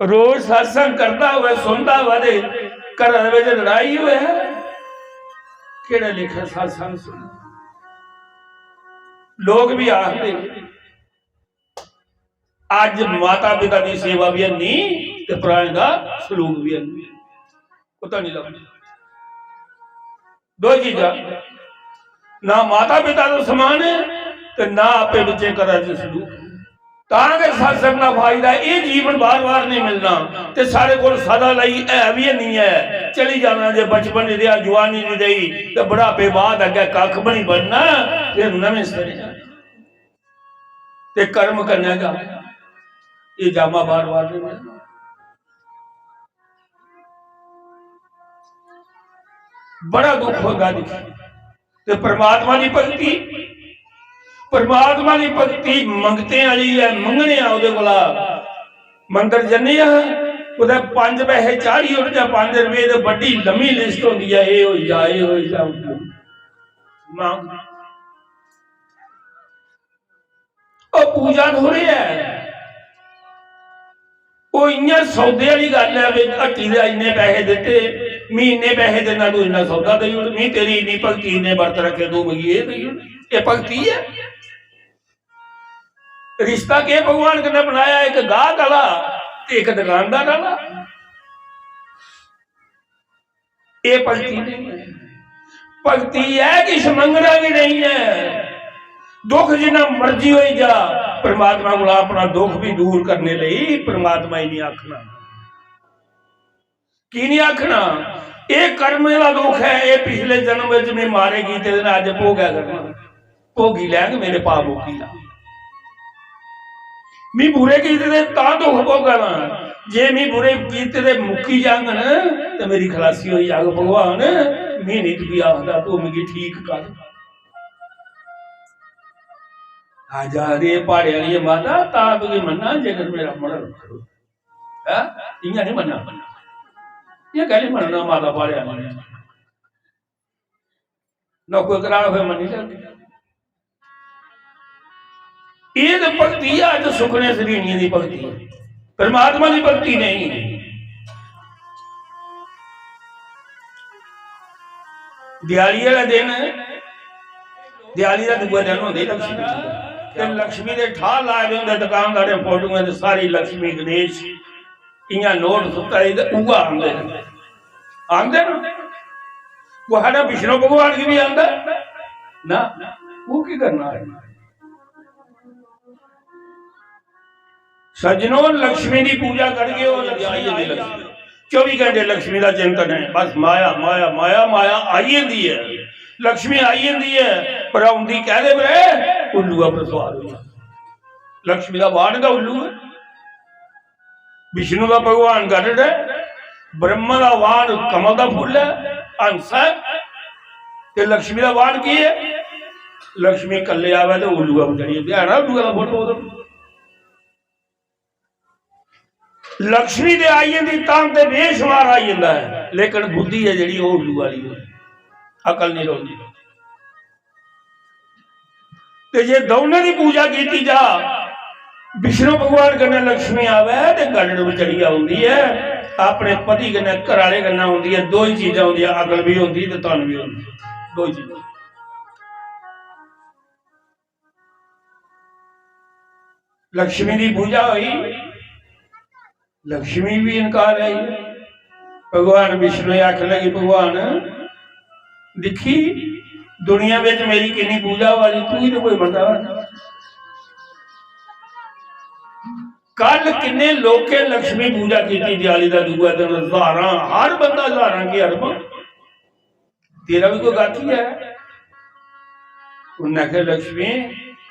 रोज सत्संग करता हुआ सुनता हुआ घर में लड़ाई हुए है, केड़े लिखे सत्संग सुन। लोग भी आखते आज माता पिता की सेवा भी नहीं ते पुराने का सलूक भी नहीं, पता नहीं लगता। दो चीजा, ना माता पिता तो समान है ते ना आपे बच्चे करा सलूक। ताकि सत्संग का फायदा ये जीवन बार बार नहीं मिलना, ते सारे को सदा लई है भी नहीं है। चली जाना जे बचपन नहीं रहा, जवानी नहीं रही, तो बुढ़ापे बाद अगे कख भी नहीं बनना, फिर नवे सिरे ते कर्म करने का ये जामा बार बार नहीं मिलना। बड़ा दुख होगा ते परमात्मा की भक्ति, परमात्मा की भक्ति मंगते वाली है, मंगने आओ कोला मंदिर जन्ने उधर 5 पैसे चाढ़ी हो जा 5 रुपए तो बड़ी लंबी लिस्ट होती है, ये हो जा ये हो जा मांग। और पूजा थोड़ी है, वो इं सौदे वाली गल है भी हट्टी दे इन्ने पैसे दिते मी इन्ने पैसे देना तू इन्ना सौदा दई मी तेरी इन्नी भगती इन्ने वर्त रखे तू मिगी ये दई ये भगती है रिश्ता के भगवान कन्नै बनाया एक गाहक वाला ते एक दुकानदार वाला ये भगती नहीं है भगती है कि मंगना भी नहीं है दुख जिन्ना मर्जी हो जा परमात्मा को अपना दुख भी दूर करने लई परमात्मा ही नहीं आखना की नहीं आखना ये कर्म का दुख है ये पिछले जन्म में मारेगी तेरे अज भोगा करना भोगी लैंग मेरे पाप मुक्ति ला मी बुरे कीते ता दुख भोगना जे मी बुरे कीते मुक्की जांग तो मेरी खलासी हो जाग भगवान मी नहीं तुझी आखदा तू मिगी ठीक कर आजा रे पहाड़े वाली माता ता तुझे मन्ना जेकर मेरा मरण करो इयां नहीं मन्ना ये गल मनना माता पहाड़े वाली ना कोई करा फिर मनी लगती ये तो भक्ति है अज सुखने सरीणियों की भक्ति है परमात्मा की भक्ति नहीं दिवाली वाला दिन दिवाली का दूसरा दिन होंगे लक्ष्मी लक्ष्मी के ठा लाए होंगे दुकानदार फोटो सारी लक्ष्मी गणेश इं नोट सुता उगा आते आते वो है विष्णु भगवान की भी आता ना वो की करना है सज्जनों लक्ष्मी की पूजा करके 24 घंटे लक्ष्मी का चिंतन है बस माया माया माया माया आई जाती है लक्ष्मी आई जाती है पर आंदी कह दे बरे उल्लू पर सवार हो लक्ष्मी का वाण का उल्लू है विष्णु का भगवान गरुड़ है ब्रह्मा का वाण कमल का फुल है हंस है ते लक्ष्मी का वाण की है लक्ष्मी कले आवे तो उल्लू का चढ़िए ध्यान उल्लू का फोटो लक्ष्मी दे आई जाती तां ते बेशुमार आई जाता है लेकिन बुद्धि है जी उल्लू वाली अकल नहीं रोती ते जे दोनों की पूजा की जा विष्णु भगवान कन्नै लक्ष्मी आवे ते गरुड़ विचड़ी आउंदी है अपने पति कन्नै घर वाले कन्नै आउंदी है दो ही चीजां आउंदियां अकल भी होंदी ते धन भी होंदी दो ही चीजां लक्ष्मी की पूजा हुई लक्ष्मी भी इनकार आई भगवान विष्णु आख लगी भगवान दिखी दुनिया में मेरी किन्नी पूजा वाली तू ही तो कोई बंदा कल किन्ने लोके लक्ष्मी पूजा की दिवाली का दूसरा दिन हजारा हर बंदा हजारा की अरब तेरा भी कोई गाती है उन्हें आख्या लक्ष्मी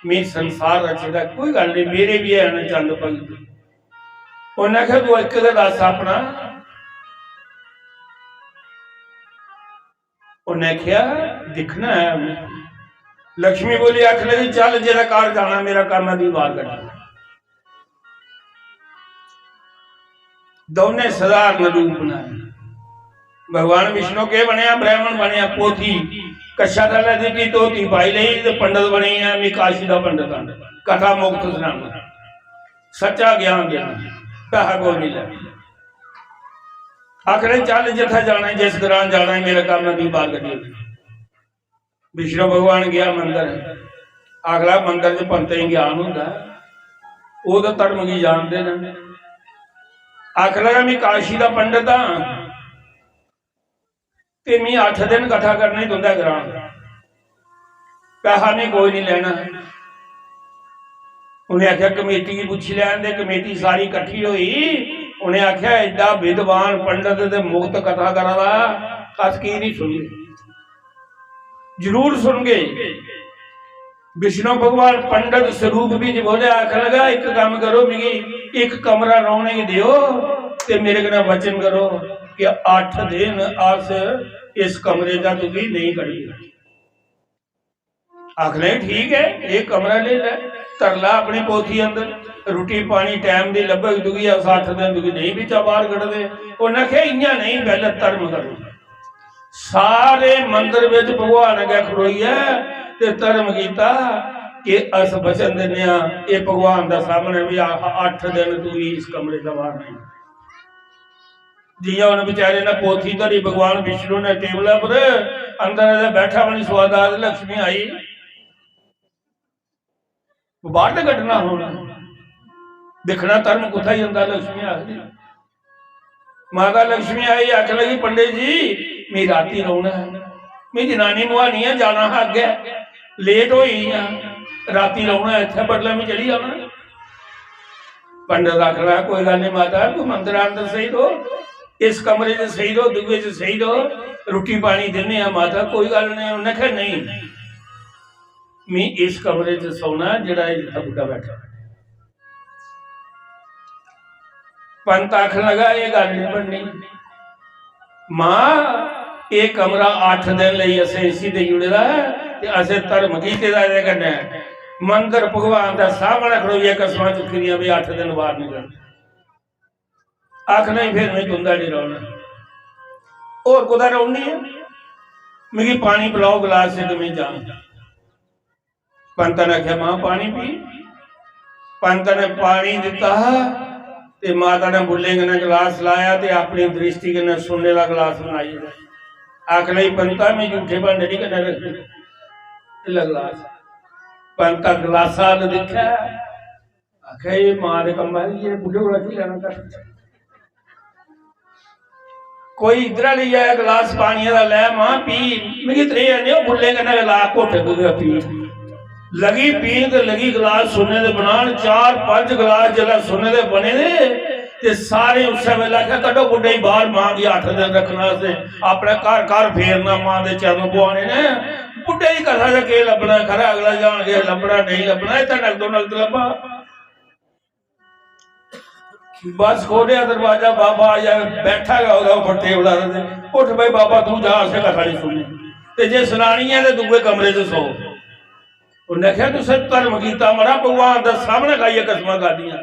मैं संसार रचेगा कोई गल नहीं मेरे भी है ना चंद भगत उन्हें आख्या तू एक दस अपना उन्हें आख्या दिखना है लक्ष्मी बोली आख लगी चल जेरा कार जाना मेरा काम है भी बाहर करना दोने साधारण रूप बनाए भगवान विष्णु के बनया ब्राह्मण बनया पोथी कच्छा थले दी धोती पाई ली तो पंडित बनी है मैं काशी का पंडित कथा मुक्त सुनाना सच्चा ज्ञान देना पैसा को नहीं लेना आखिर चल जिथे जाना जिस दौरान जाना है मेरा काम है भी बाहर करिए विष्णु भगवान गया मंदिर अगला मंदिर च पंत ही ज्ञान होंगे वो तो धर्म की जानते हैं आख लगा मैं काशी का पंडित हाँ ते मैं 8 दिन कथा करना ही तुंदा ग्राम पैसा नहीं कोई नहीं लेना उन्हें आख्या कमेटी की पूछी लैन दे कमेटी सारी इकट्ठी हुई उन्हें आख्या एडा विद्वान पंडित ते मुक्त कथा करा अस की नहीं सुनगे जरूर सुनगे विष्णु भगवान पंडित स्वरूप भी बोले आख लगा एक काम करो मिगी एक कमरा रौने की दियो ते मेरे कने वचन करो कि 8 दिन अस इस कमरे का तुझी नहीं करी आखने ठीक है एक कमरा ले ले तरला अपनी पोथी अंदर रोटी पानी टाइम दी लभग दुगी 8 दिन दुगी नहीं भी बाहर कड़ दे उन्हें आख्या इं नहीं पहले धर्म करो सारे मंदिर में भगवान अगे खड़ोई है ते धर्म किया कि अस वचन देने ये भगवान का सामने भी 8 दिन तू इस कमरे का बाहर नहीं जिया उन्हें बेचारे ने पोथी धरी भगवान विष्णु ने टेबल पर अंदर बैठा बनी स्वाद लक्ष्मी आई बाहर तो कटना होना दिखना धर्म कुथा ही अंदर लक्ष्मी आखदी माता लक्ष्मी आई आख लगी पंडित जी मैं राती रोना है मैं जनानी नुहानी है जाना है अगे लेट हो राती रोना इतने बदला में चली जाना पंडित आख रहा कोई गल नहीं माता तू मंदिर अंदर सही रहो इस कमरे च सही रहो दुए च सही रहो रोटी पानी देने माता कोई गल नहीं उन्हें कहा नहीं मैं इस कमरे च सोना जड़ा बुढ़ा बैठा पंत आखन लगा ये गल नहीं बननी मां ये कमरा 8 दिन लई असें इसी दे जुड़े ते असें धर्म कीते दा इहदे कन्नै मंदिर भगवान दा सामने खड़ोइए कसमां चुक्की भी 8 दिन बाहर निकल आख नहीं फिर मैं तुंदा नहीं रोना और कुदा रोनी है मिगी पानी पिलाओ गिलास से तुम्हें जा पंत ने आख्या मां पानी पी पंत ने पानी दिता ते माता ने बुले ने गिलास लाया ते अपनी दृष्टि के सोने का गिलास बनाई आख ली पंता में झूठे भांडे नहीं करना रखे गिलास पंता गिलासा देखा आख्या ये मां के कम ये बुढ़े को की लेना कर कोई इधर ले आया गिलास पानी का लै मां पी मिगी त्रे नहीं बुले कन्नै गिलास घोटे घोटे पी लगी पीन ते लगी गिलास सोने दे बनान 4-5 गिलास जला सोने दे बने दे ते सारे उस वेले आख्या कड्डो बुड्ढे बाहर मां की 8 दिन रखना से अपने घर घर फेरना मां दे चरण पवाने ने बुड्ढे की कथा च के लभना खरा अगला जान के लभना नहीं लभना इतना नकदो नकद लभा बस खोलिया दरवाजा बाबा आया बैठा गया उपर टेबला उठ भाई बाबा तू जा असें कथा नहीं सुनी ते जे सुनानी है ते दूए कमरे च सो उन्हें क्या तुसे धर्म कीता मरा भगवान दा सामने खाइए कसमां खादियां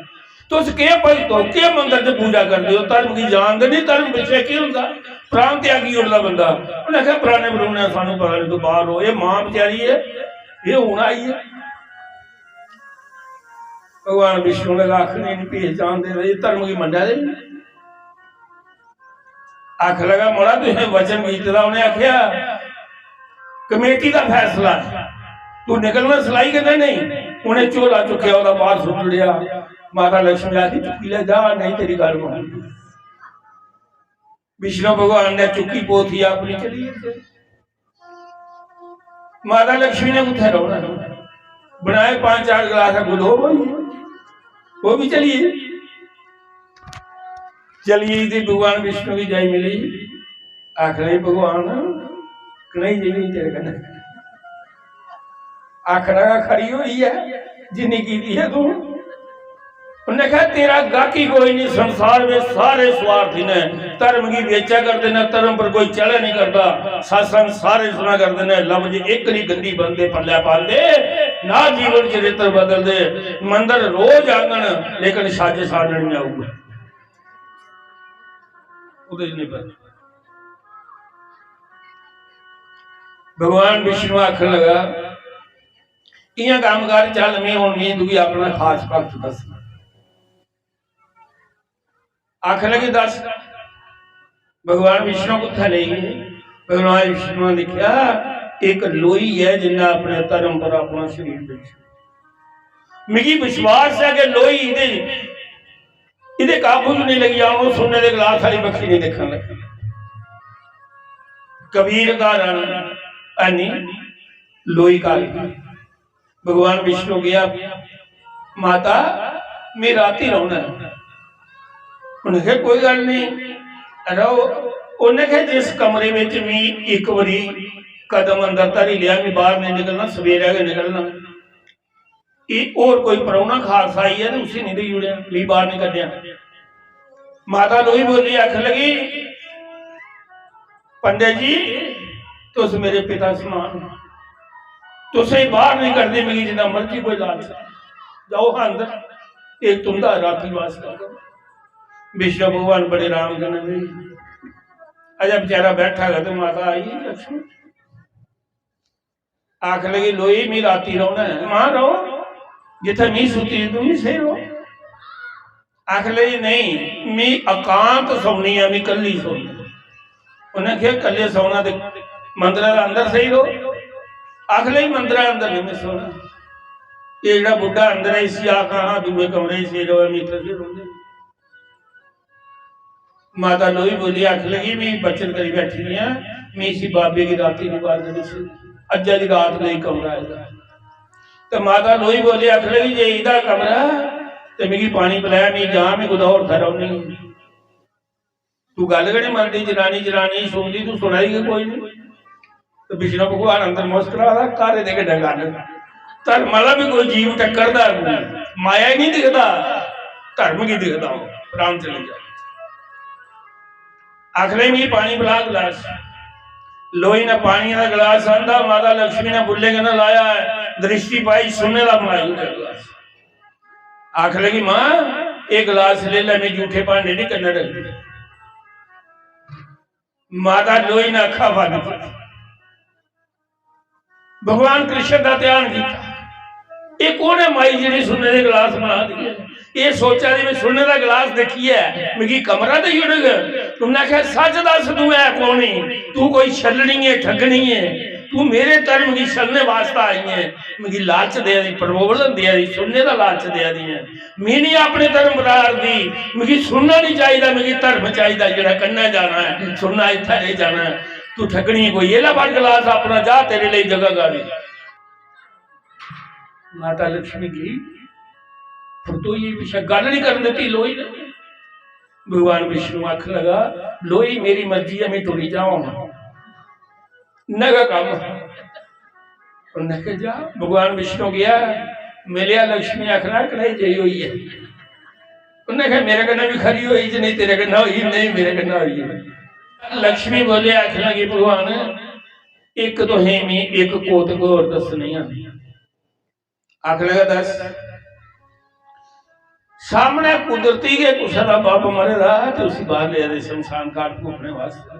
तुस के भाई तो के मंदिर च पूजा करदे हो धर्म की जानदे नहीं धर्म पिछे की हुंदा प्राण त्यागी उड़दा बंदा उन्हें क्या पुराने बरूने सानू पता नहीं तू बाहर हो ये मां बेचारी है ये हुण आई है भगवान विष्णु ने आख नहीं पहचान दे रही धर्म की मंडा दे आख लगा मोड़ा तुझे वचन कीता उन्हें आख्या कमेटी का फैसला तू निकलना सिलाई करना नहीं उन्हें झोला चुकया बाहर सुट लिया माता लक्ष्मी आखी चुकी ले जा नहीं तेरी गल मान विष्णु भगवान ने चुकी पोथी अपनी चली माता लक्ष्मी ने कुछ रोना बनाए 5-4 गिलास गुलो वो भी चलिए थी भगवान विष्णु की जय मिली आख रही भगवान कहीं जी तेरे कन्नै आखड़ा खड़ी हुई है जिन्नी की है तू उन्हें कहा तेरा गाकी कोई नहीं संसार में सारे स्वार्थी ने धर्म की बेचा करते ने धर्म पर कोई चले नहीं करता सत्संग सारे सुना करते ने लफ्ज एक नहीं गंदी बंदे पल्ले पालते ना जीवन चरित्र बदल दे मंदिर रोज आंगन लेकिन साजे साधन नहीं आऊगा भगवान विष्णु आखन लगा इं काम कर चल मैं हूं मैं दूगी अपना खास भक्त दस आख लगी दस भगवान विष्णु को ले गए भगवान विष्णु ने देखा एक लोई है जिन्हें अपने धर्म पर अपना शरीर बेचा मिगी विश्वास है कि लोई इहदे काबू नहीं लगी आउं सुनने दे गिलास वाली बखी नहीं देखने लगी कबीर का रानी लोई का भगवान विष्णु गया माता मैं राती रोना उन्हें कहा कोई गल नहीं रहो उन्हें कहा जिस कमरे में भी एक बारी कदम अंदर धरी लिया मैं बाहर नहीं निकलना सवेरे आगे निकलना और कोई परौना खास आई है तो उसे नहीं दे जुड़िया ली बाहर नहीं कटिया माता लोई बोली आख लगी पंडित जी तुस मेरे पिता समान तुसे बाहर नहीं करते मिली जितना मर्जी कोई लाल जाओ अंदर एक तुंदा राती वास्ता विष्णु भगवान बड़े राम कने अजा बेचारा बैठा है तो माता आई लक्ष्मी आख लगी लोई मैं राती रोना है मां रो जिथे मी सुती तुम ही सही रो आख ले नहीं मी एकांत सोनी है, मी कली सोनी। उन्हें क्या कले सोना तो मंदिर अंदर सही रहो। आख ले मंदिर अंदर नहीं मैं सोना, ये जरा बुढ़ा अंदर है इसी आखा हाँ दूसरे कमरे से रहो मीटर से रोंदे। माता लोई बोली आख लगी मैं बचन करी बैठी है, मैं इसी बाबे की राती की बात करी सी अज्जा की रात नहीं कमरा है। तो माता लोई बोली आख लगी जे इदा कमरा तो मिगी पानी पिलाया मैं जहां में कुछ और था नहीं। तू गल कड़ी मनती जनानी जनानी सुनती तू सुनाई कि कोई नहीं। तो विष्णु भगवान अंदर मुस्कुरा कारे दे के डंगा धर्म वाला भी कोई जीव टक्कर माया ही नहीं दिखता, धर्म की दिखता हो राम चले जाए। आखिर में पानी पिला गिलास, लोही ने पानी का गिलास आंदा, माता लक्ष्मी ने बुले के ना लाया दृष्टि पाई सुनने का बनाई गिलास। आख लगी मां एक गिलास ले ला, मैं जूठे भांडे नहीं करने रख। माता लोही ने अखा बंद की, भगवान कृष्ण का ध्यान किया। ये कौन है माई जी सुनने के गिलास बना दिए? ये सोचा जी मैं सुनने का गिलास देखी है मिगी कमरा तो उड़ गया। तुमने आख्या सच दस तू है कौन ही, तू कोई छलनी है ठगनी है, तू मेरे धर्म की छलने वास्ते आई है। मिगी लालच दे दी, प्रलोभन दे दी, सुनने का लालच दे दी है। मैं नहीं अपने धर्म बरार दी, मिगी सुनना नहीं चाहिए, मिगी धर्म चाहिए जरा कन्ना जाना है, सुनना इतना नहीं जाना है। तू ठगनी कोई ये ला बड़ गिलास अपना जा तेरे लिए जगह गाड़ी। माता लक्ष्मी की फिर तो ये विषय गल नहीं कर देती लोही ने। भगवान विष्णु आख लगा लोही मेरी मर्जी है मैं टुरी जाऊं नगा काम जा। भगवान विष्णु गया मिलिया लक्ष्मी आखना कढ़ाई जई हुई है। उन्हें कहा मेरे कन्ना भी खरी हुई जी, नहीं तेरे कन्ना हुई नहीं मेरे कन्ना हुई है। लक्ष्मी बोले आख लगी भगवान एक तो है मैं एक कोत को और दस नहीं आती। आख लगा दस सामने कुदरती के कुछ बाप मरे रहा तो उसी बाहर ले आते शमशान घाट को अपने वास्ते।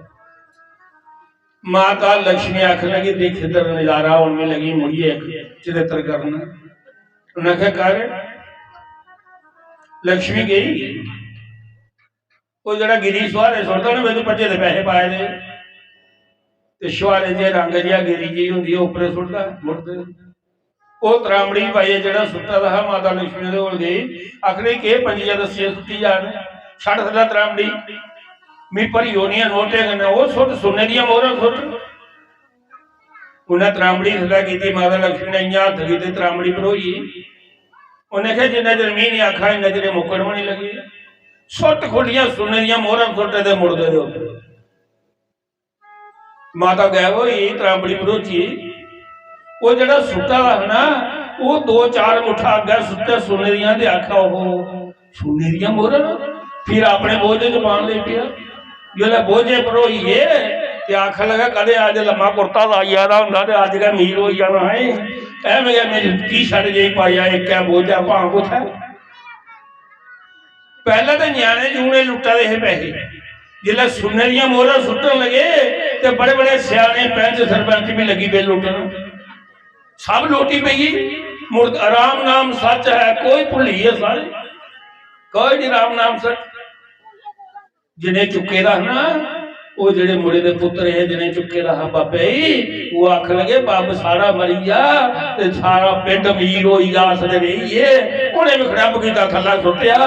माता लक्ष्मी आख लगी देख इधर नजारा उनमें लगी मुड़िए चरित्र करना। उन्हें क्या कार्य लक्ष्मी गई वो जरा गिरी सुहारे सुनता ना मैं पचे के पैसे पाए थे सुहारे जे रंग जिहा गिरी जी होंगी उपरे सुटता मुड़ते वो त्रामड़ी पाई जरा सुता रहा। माता लक्ष्मी दे कोल गई आखिर के पंजिया दसिया सुटी जाने छड़ थला त्रामड़ी मी पर योनिया नोटे कन्ने वो सुट सुने दिया मोहरा सुट। उन्हें त्रामड़ी थला की माता लक्ष्मी ने इं हथ की त्रामड़ी भरोई। उन्हें कहा जिन्ना चर मी नहीं आखा इन्ना चर मुक्कड़ भी नहीं लगी। सुट खुलिया सुने दिया मोहरा सुटे दे मुड़दे दे उपर। माता गए वो ये त्रामड़ी भरोची वो जरा सुटा है ना वो दो चार मुठा अगर सुटे सुने दिया दे आखा वो सुने दिया मोहरा। फिर अपने बोझे जबान ले पिया जो बोझे भरोइए आख लगा कदे अज लम्मा कुर्ता लाई आ रहा होंगे अज का मीर हो जाना है ऐ मेरी टी शर्ट जी पाई एक बोझा भां कुछ है। पहले तो न्याणे जूने लुटा दे पैसे जिले सुने दिया मोहरा सुटन लगे तो बड़े बड़े सियाने पैंच सरपंच भी लगी पे लुटन सब लोटी पई। मुड़ राम नाम सच है कोई भुली है सारे कोई नहीं राम नाम सच। जिन्हें चुके दा ना वो जेडे मुड़े दे पुत्र है जिन्हें चुके रहा बाबे वो आख लगे बाब सारा मरिया ते सारा पिंड अमीर होई जा सदे रही है। उन्हें भी खड़प कीता थल्ला सुटिया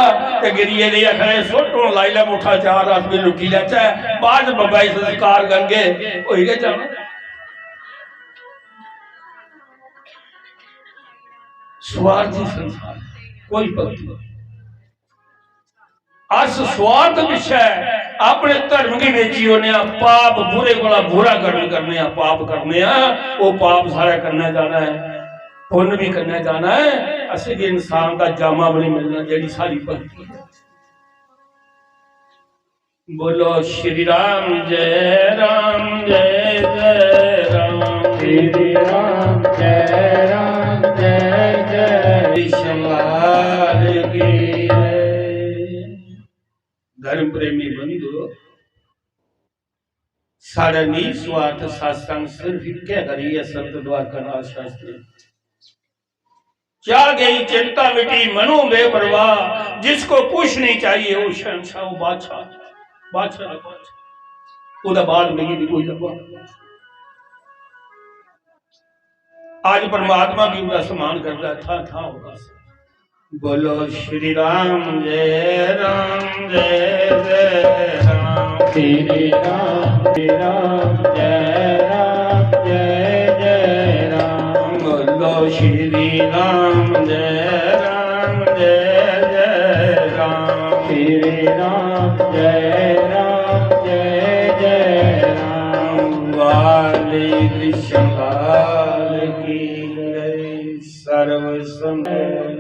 ते गिरिए दे आखने सुटों लाई ला मुठा चार रस भी लुटी लेचा बाद बाबा इस संस्कार गंगे होई गए जाना। स्वार्थी संसार कोई भक्ति अस स्वार्थ विषय अपने धर्म की बेची होने पाप बुरे को बुरा करने पाप करने वो पाप सारा करना जाना है पुण्य भी करना जाना है। असली इंसान का जामा भी नहीं मिलना जेडी सारी भक्ति। बोलो श्री राम जय राम जय जय राम श्री राम जय राम जय जय शंगार की धर्म प्रेमी बंधु सारा निस्वार्थ सत्संग सिर्फ क्या करी है संत द्वार का शास्त्र क्या गई चिंता मिटी मनो बेपरवाह जिसको कुछ नहीं चाहिए वो शहंशाह वो बादशाह बादशाह ਉਹਦਾ ਬਾਲ नहीं भी कोई लगा। आज परमात्मा भी उसका सम्मान करता था होगा। बोलो श्री राम जय राम जय जय राम श्री राम जय राम जय जय राम। बोलो श्री राम जय राम जय जय राम श्री राम जय जय राम। वाली संभाल की सर्व समय